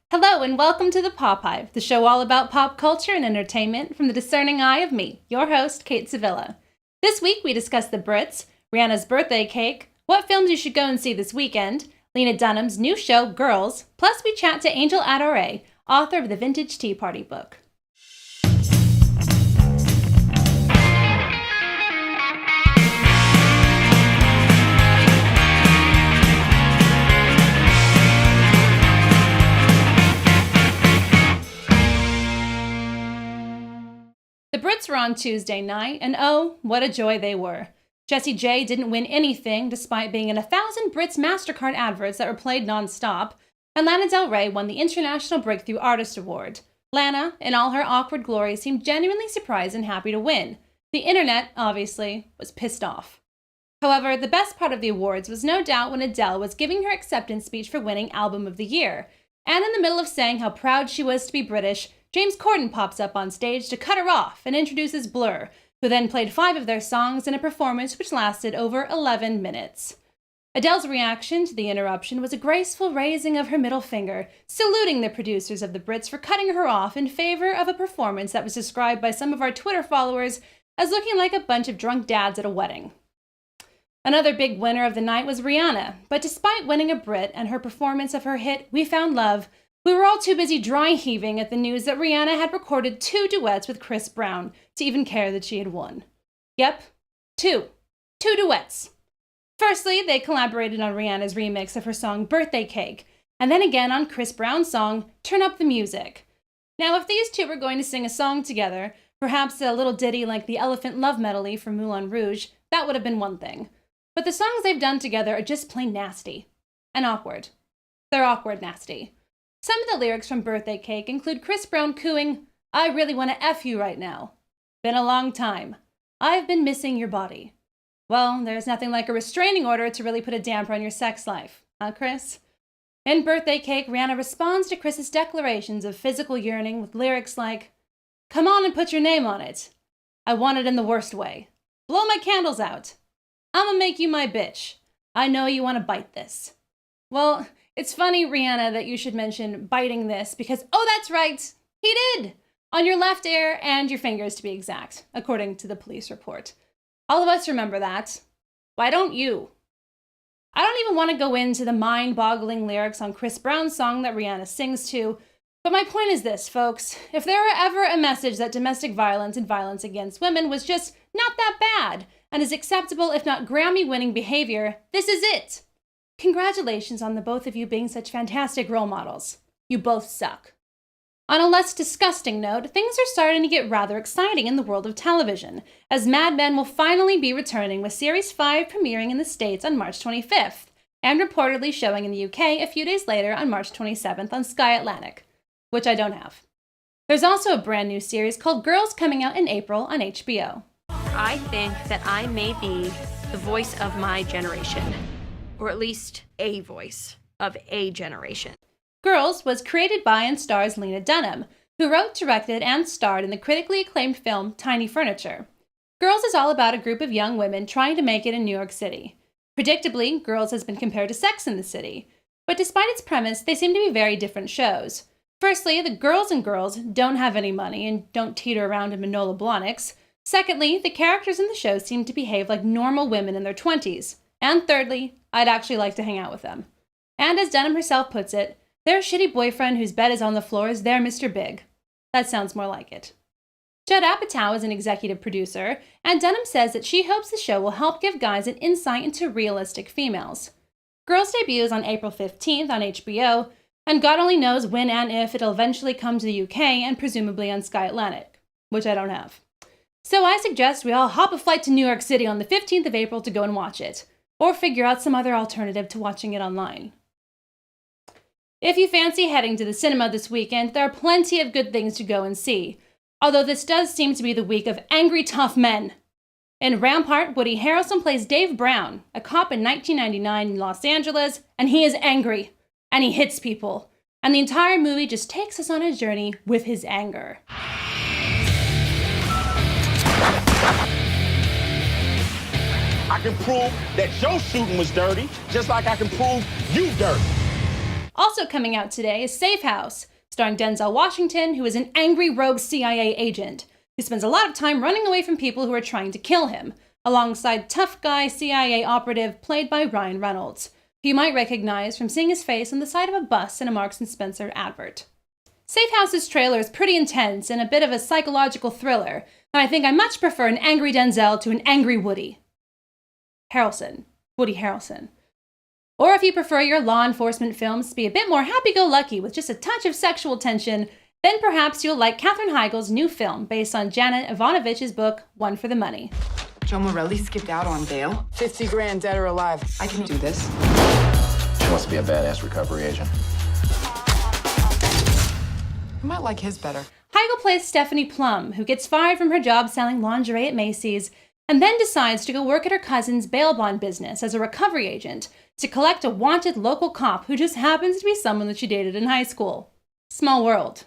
Hello and welcome to the Pop Hive, the show all about pop culture and entertainment from the discerning eye of me, your host, Kate Sevilla. This week we discuss the BRITS, Rihanna's birthday cake, what films you should go and see this weekend, Lena Dunham's new show, Girls, plus we chat to Angel Adoree, author of the Vintage Tea Party book. The Brits were on Tuesday night, and oh, what a joy they were. Jessie J didn't win anything despite being in 1,000 Brits MasterCard adverts that were played non-stop, and Lana Del Rey won the International Breakthrough Artist Award. Lana, in all her awkward glory, seemed genuinely surprised and happy to win. The internet, obviously, was pissed off. However, the best part of the awards was no doubt when Adele was giving her acceptance speech for winning Album of the Year, and in the middle of saying how proud she was to be British, James Corden pops up on stage to cut her off and introduces Blur, who then played 5 of their songs in a performance which lasted over 11 minutes. Adele's reaction to the interruption was a graceful raising of her middle finger, saluting the producers of the Brits for cutting her off in favor of a performance that was described by some of our Twitter followers as looking like a bunch of drunk dads at a wedding. Another big winner of the night was Rihanna, but despite winning a Brit and her performance of her hit We Found Love, we were all too busy dry heaving at the news that Rihanna had recorded 2 duets with Chris Brown to even care that she had won. Yep, 2 duets. Firstly, they collaborated on Rihanna's remix of her song Birthday Cake, and then again on Chris Brown's song Turn Up the Music. Now, if these two were going to sing a song together, perhaps a little ditty like the Elephant Love Medley from Moulin Rouge, that would have been one thing. But the songs they've done together are just plain nasty. And awkward. They're awkward nasty. Some of the lyrics from Birthday Cake include Chris Brown cooing, "I really want to F you right now. Been a long time. I've been missing your body." Well, there's nothing like a restraining order to really put a damper on your sex life, huh, Chris? In Birthday Cake, Rihanna responds to Chris's declarations of physical yearning with lyrics like, "Come on and put your name on it. I want it in the worst way. Blow my candles out. I'ma make you my bitch. I know you want to bite this." Well, it's funny, Rihanna, that you should mention biting this because, oh, that's right, he did! On your left ear and your fingers, to be exact, according to the police report. All of us remember that. Why don't you? I don't even want to go into the mind-boggling lyrics on Chris Brown's song that Rihanna sings to, but my point is this, folks. If there were ever a message that domestic violence and violence against women was just not that bad and is acceptable, if not Grammy-winning behavior, this is it. Congratulations on the both of you being such fantastic role models. You both suck. On a less disgusting note, things are starting to get rather exciting in the world of television, as Mad Men will finally be returning with Series 5 premiering in the States on March 25th, and reportedly showing in the UK a few days later on March 27th on Sky Atlantic, which I don't have. There's also a brand new series called Girls coming out in April on HBO. I think that I may be the voice of my generation. Or at least a voice of a generation. Girls was created by and stars Lena Dunham, who wrote, directed, and starred in the critically acclaimed film Tiny Furniture. Girls is all about a group of young women trying to make it in New York City. Predictably, Girls has been compared to Sex and the City, but despite its premise, they seem to be very different shows. Firstly, the girls in Girls don't have any money and don't teeter around in Manolo Blahniks. Secondly, the characters in the show seem to behave like normal women in their 20s. And thirdly, I'd actually like to hang out with them. And as Dunham herself puts it, their shitty boyfriend whose bed is on the floor is their Mr. Big. That sounds more like it. Judd Apatow is an executive producer, and Dunham says that she hopes the show will help give guys an insight into realistic females. Girls debuts on April 15th on HBO, and God only knows when and if it'll eventually come to the UK and presumably on Sky Atlantic, which I don't have. So I suggest we all hop a flight to New York City on the 15th of April to go and watch it. Or figure out some other alternative to watching it online. If you fancy heading to the cinema this weekend, there are plenty of good things to go and see, although this does seem to be the week of angry tough men. In Rampart, Woody Harrelson plays Dave Brown, a cop in 1999 in Los Angeles, and he is angry, and he hits people, and the entire movie just takes us on a journey with his anger. I can prove that your shooting was dirty, just like I can prove you dirty. Also coming out today is Safe House, starring Denzel Washington, who is an angry rogue CIA agent who spends a lot of time running away from people who are trying to kill him, alongside tough guy CIA operative played by Ryan Reynolds, who you might recognize from seeing his face on the side of a bus in a Marks & Spencer advert. Safe House's trailer is pretty intense and a bit of a psychological thriller, and I think I much prefer an angry Denzel to an angry Woody Harrelson. Or if you prefer your law enforcement films to be a bit more happy-go-lucky with just a touch of sexual tension, then perhaps you'll like Katherine Heigl's new film based on Janet Ivanovich's book, One for the Money. Joe Morelli skipped out on bail. 50 grand, dead or alive. I can do this. She wants to be a badass recovery agent. I might like his better. Heigl plays Stephanie Plum, who gets fired from her job selling lingerie at Macy's, and then decides to go work at her cousin's bail bond business as a recovery agent to collect a wanted local cop who just happens to be someone that she dated in high school. Small world.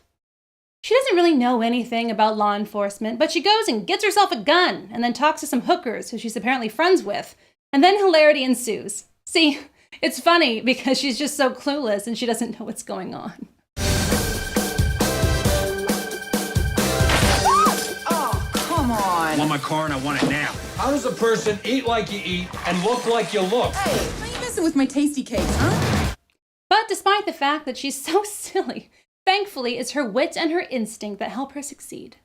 She doesn't really know anything about law enforcement, but she goes and gets herself a gun and then talks to some hookers who she's apparently friends with, and then hilarity ensues. See, it's funny because she's just so clueless and she doesn't know what's going on. I want my car and I want it now. How does a person eat like you eat and look like you look? Hey, why are you messing with my tasty cakes, huh? But despite the fact that she's so silly, thankfully it's her wit and her instinct that help her succeed.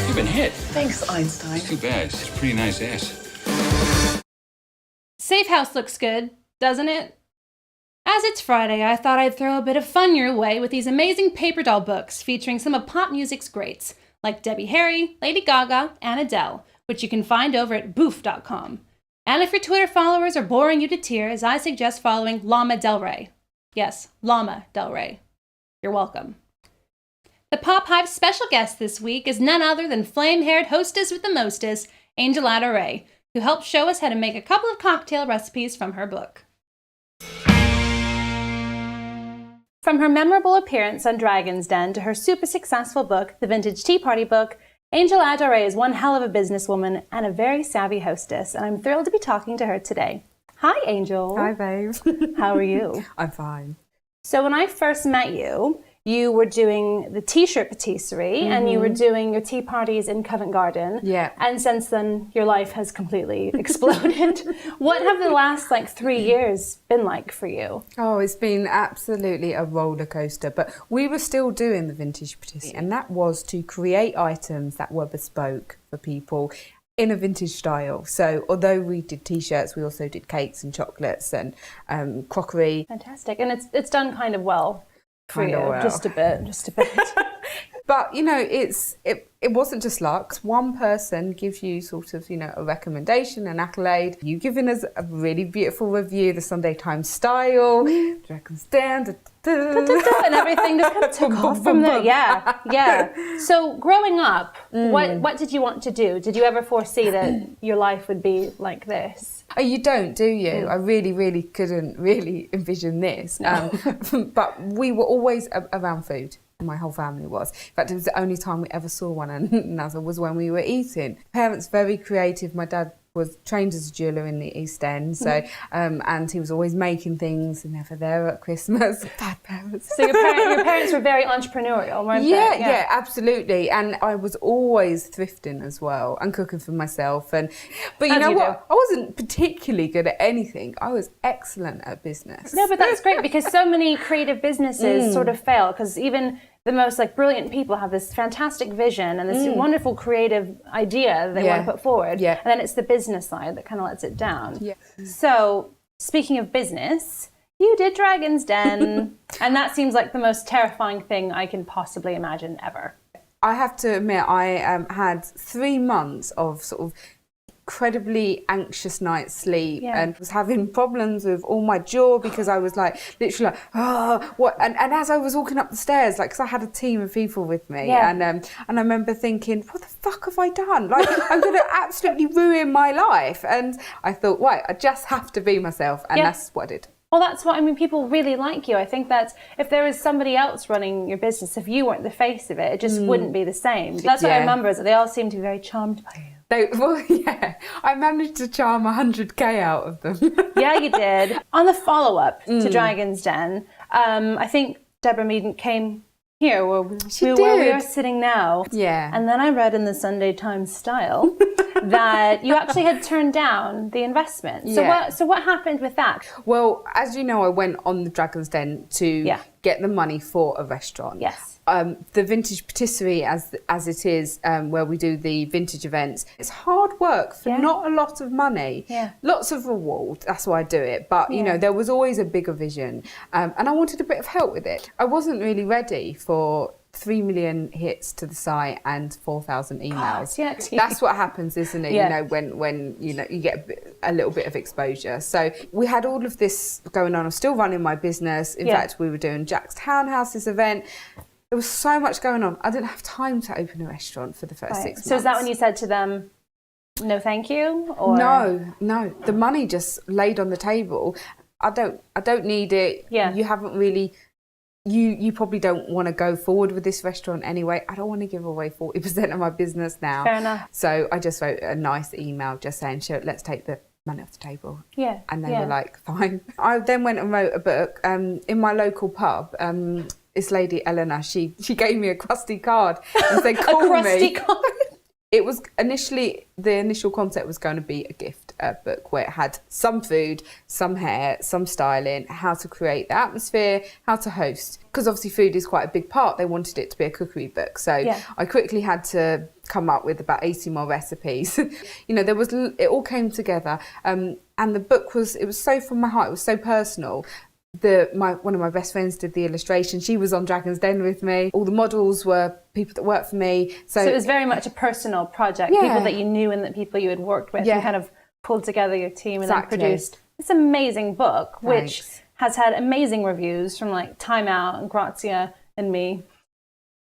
You've been hit. Thanks, Einstein. Too bad. It's a pretty nice ass. Safe House looks good, doesn't it? As it's Friday, I thought I'd throw a bit of fun your way with these amazing paper doll books featuring some of pop music's greats, like Debbie Harry, Lady Gaga, and Adele, which you can find over at boof.com. And if your Twitter followers are boring you to tears, I suggest following Llama Del Rey. Yes, Llama Del Rey. You're welcome. The Pop Hive special guest this week is none other than flame-haired hostess with the mostest, Angel Adoree, who helped show us how to make a couple of cocktail recipes from her book. From her memorable appearance on Dragon's Den to her super successful book, The Vintage Tea Party Book, Angel Adoree is one hell of a businesswoman and a very savvy hostess, and I'm thrilled to be talking to her today. Hi, Angel. Hi, babe. How are you? I'm fine. So when I first met you, you were doing the T-shirt patisserie and you were doing your tea parties in Covent Garden. Yeah. And since then, your life has completely exploded. What have the last 3 years been like for you? Oh, it's been absolutely a roller coaster, but we were still doing the Vintage Patisserie, and that was to create items that were bespoke for people in a vintage style. So although we did t-shirts, we also did cakes and chocolates and crockery. Fantastic. And it's done kind of well for Kind you. of well. Just a bit. But, you know, it wasn't just luck. One person gives you sort of, a recommendation, an accolade. You've given us a really beautiful review, the Sunday Times style, Dragon's Den, and everything just kind of took off from there. Yeah. So growing up, what did you want to do? Did you ever foresee that your life would be like this? Oh, you don't, do you? I really, really couldn't really envision this. No. But we were always around food. My whole family was. In fact, it was the only time we ever saw one another was when we were eating. Parents very creative. My dad was trained as a jeweller in the East End, so and he was always making things and never there at Christmas. Bad parents. So your parents were very entrepreneurial, weren't they? Yeah, absolutely. And I was always thrifting as well and cooking for myself. But you know what? I wasn't particularly good at anything. I was excellent at business. No, but that's great because so many creative businesses sort of fail because even the most brilliant people have this fantastic vision and this wonderful creative idea they want to put forward. Yeah. And then it's the business side that kind of lets it down. Yeah. So speaking of business, you did Dragon's Den and that seems like the most terrifying thing I can possibly imagine ever. I have to admit, I had 3 months of sort of incredibly anxious night's sleep and was having problems with all my jaw because I was literally what, and as I was walking up the stairs, because I had a team of people with me and I remember thinking, what the fuck have I done? I'm going to absolutely ruin my life. And I thought, right, I just have to be myself, and that's what I did. Well, that's what, people really like you. I think that if there was somebody else running your business, if you weren't the face of it, it just wouldn't be the same. That's what I remember, is that they all seem to be very charmed by you. I managed to charm 100k out of them. Yeah, you did. On the follow-up to Dragon's Den, I think Deborah Meaden came here where we are sitting now. Yeah. And then I read in the Sunday Times Style that you actually had turned down the investment. So what happened with that? Well, as you know, I went on the Dragon's Den to get the money for a restaurant. Yes. The Vintage Patisserie, as it is, where we do the vintage events, it's hard work for not a lot of money. Yeah. Lots of reward, that's why I do it. But, you know, there was always a bigger vision. And I wanted a bit of help with it. I wasn't really ready for 3 million hits to the site and 4,000 emails. That's what happens, isn't it? You know, when you know you get a little bit of exposure. So we had all of this going on. I'm still running my business. In fact, we were doing Jack's Townhouses event. There was so much going on. I didn't have time to open a restaurant for the first 6 months. So is that when you said to them, no, thank you? Or No. The money just laid on the table. I don't need it. Yeah. You haven't really. You probably don't want to go forward with this restaurant anyway. I don't want to give away 40% of my business now. Fair enough. So I just wrote a nice email just saying, sure, let's take the money off the table. Yeah. And they were like, fine. I then went and wrote a book in my local pub. This lady, Eleanor, she gave me a crusty card and said, call me. A crusty card? It was the initial concept was going to be a gift book where it had some food, some hair, some styling, how to create the atmosphere, how to host. Because obviously food is quite a big part. They wanted it to be a cookery book. So I quickly had to come up with about 80 more recipes. You know, it all came together. And the book was so from my heart. It was so personal. One of my best friends did the illustration. She was on Dragon's Den with me. All the models were people that worked for me. So it was very much a personal project. People that you knew and that people you had worked with. You kind of pulled together your team and then produced this amazing book, which has had amazing reviews from like Time Out and Grazia and me.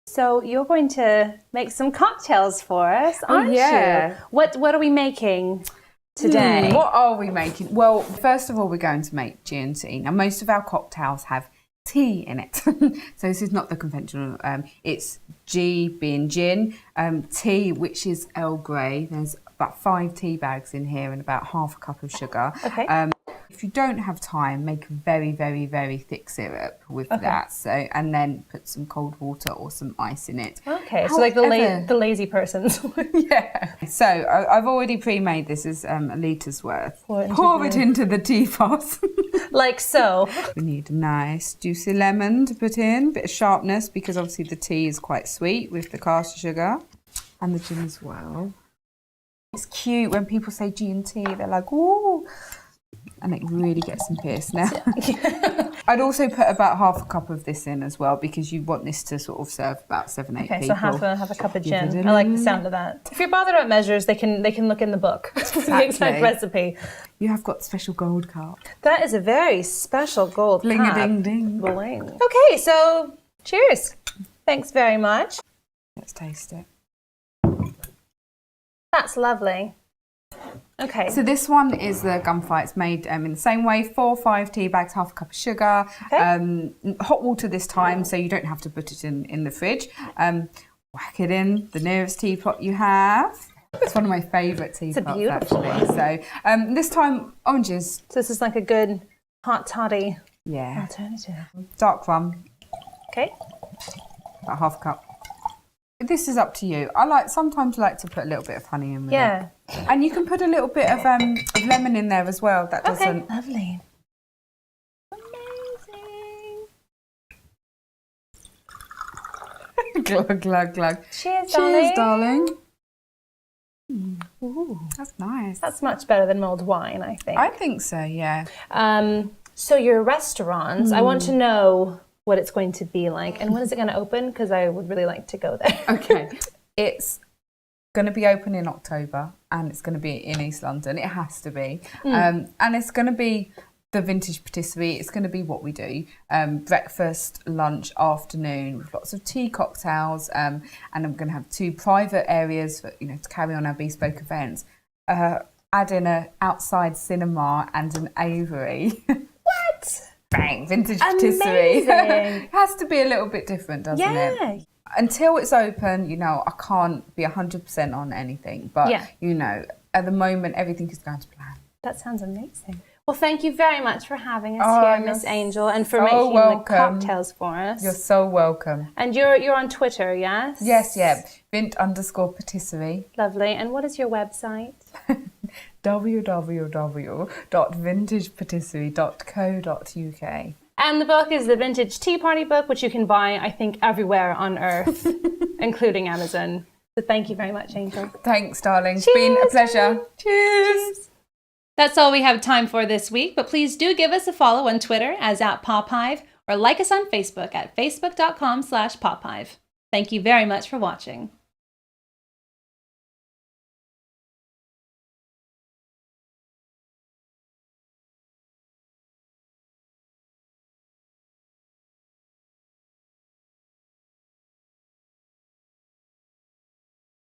So you're going to make some cocktails for us, aren't you? What are we making today? What are we making? Well, first of all, we're going to make G&T. Now, most of our cocktails have tea in it. So this is not the conventional. It's G being gin, tea, which is Earl Grey. There's about 5 tea bags in here and about half a cup of sugar. Okay. If you don't have time, make a very, very, very thick syrup with that. So, and then put some cold water or some ice in it. Okay, so like the lazy persons. So I've already pre-made this as a litres worth. Pour it into the teapot. Like so. We need a nice juicy lemon to put in, bit of sharpness because obviously the tea is quite sweet with the caster sugar and the gin as well. It's cute when people say G&T, they're like, ooh. And it really gets some pierce now. I'd also put about half a cup of this in as well because you want this to sort of serve about 7-8 people. Okay, so half a cup of gin. I like the sound of that. If you're bothered about measures, they can look in the book for the exact recipe. You have got special gold cup. That is a very special gold cup. Bling-a-ding-ding. Bling. Okay, so cheers. Thanks very much. Let's taste it. That's lovely. Okay. So this one is the gunfight. It's made in the same way, 4 or 5 tea bags, half a cup of sugar, hot water this time, so you don't have to put it in the fridge. Whack it in the nearest teapot you have. It's one of my favourite teapots, actually. So this time, oranges. So this is like a good hot toddy alternative. Dark rum. Okay. About half a cup. This is up to you. Sometimes like to put a little bit of honey in with it. And you can put a little bit of lemon in there as well. That doesn't. Okay, lovely. Amazing. Glug, glug, glug. Cheers, darling. Ooh, that's nice. That's much better than mulled wine, I think. I think so, yeah. So your restaurants, I want to know what it's going to be like and when is it going to open, because I would really like to go there. Okay. It's going to be open in October and it's going to be in East London. It has to be. And it's going to be the Vintage Patisserie. It's going to be what we do. Breakfast, lunch, afternoon with lots of tea, cocktails. And I'm going to have 2 private areas for, to carry on our bespoke events. Add in an outside cinema and an aviary. What? Bang, Vintage Patisserie. It has to be a little bit different, doesn't it? until it's open, you know, I can't be 100% on anything. But, you know, at the moment, everything is going to plan. That sounds amazing. Well, thank you very much for having us here, Miss Angel, and for making the cocktails for us. You're so welcome. And you're on Twitter, yes? Yes, yeah. Vint_Patisserie. Lovely. And what is your website? www.vintagepatisserie.co.uk. And the book is the Vintage Tea Party book, which you can buy, I think, everywhere on earth, including Amazon. So thank you very much, Angel. Thanks, darling. It's been a pleasure. Cheers. That's all we have time for this week, but please do give us a follow on Twitter as @PopHive or like us on Facebook at facebook.com/PopHive. Thank you very much for watching.